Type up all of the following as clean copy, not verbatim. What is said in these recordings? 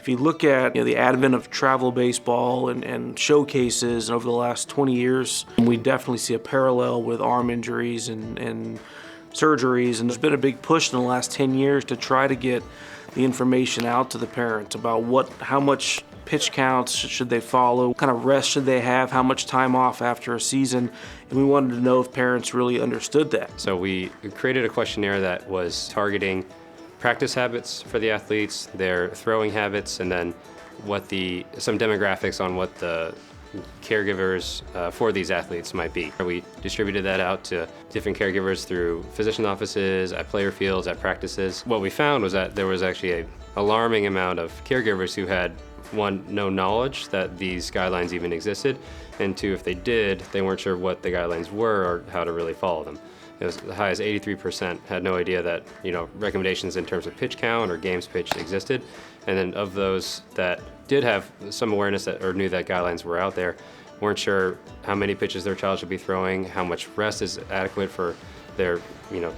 If you look at the advent of travel baseball and showcases over the last 20 years, we definitely see a parallel with arm injuries and surgeries, and there's been a big push in the last 10 years to try to get the information out to the parents about how much pitch counts should they follow, what kind of rest should they have, how much time off after a season, and we wanted to know if parents really understood that. So we created a questionnaire that was targeting practice habits for the athletes, their throwing habits, and then some demographics on what the caregivers for these athletes might be. We distributed that out to different caregivers through physician offices, at player fields, at practices. What we found was that there was actually an alarming amount of caregivers who had, one, no knowledge that these guidelines even existed, and two, if they did, they weren't sure what the guidelines were or how to really follow them. It was as high as 83% had no idea that recommendations in terms of pitch count or games pitched existed. And then of those that did have some awareness or knew that guidelines were out there, weren't sure how many pitches their child should be throwing, how much rest is adequate for their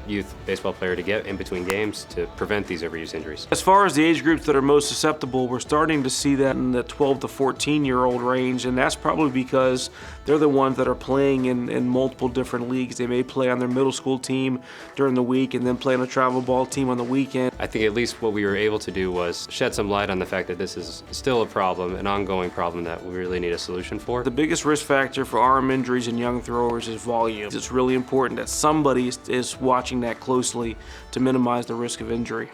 youth baseball player to get in between games to prevent these overuse injuries. As far as the age groups that are most susceptible, we're starting to see that in the 12 to 14-year-old range, and that's probably because they're the ones that are playing in multiple different leagues. They may play on their middle school team during the week and then play on a travel ball team on the weekend. I think at least what we were able to do was shed some light on the fact that this is still a problem, an ongoing problem that we really need a solution for. The biggest risk factor for arm injuries in young throwers is volume. It's really important that somebody is watching that closely to minimize the risk of injury.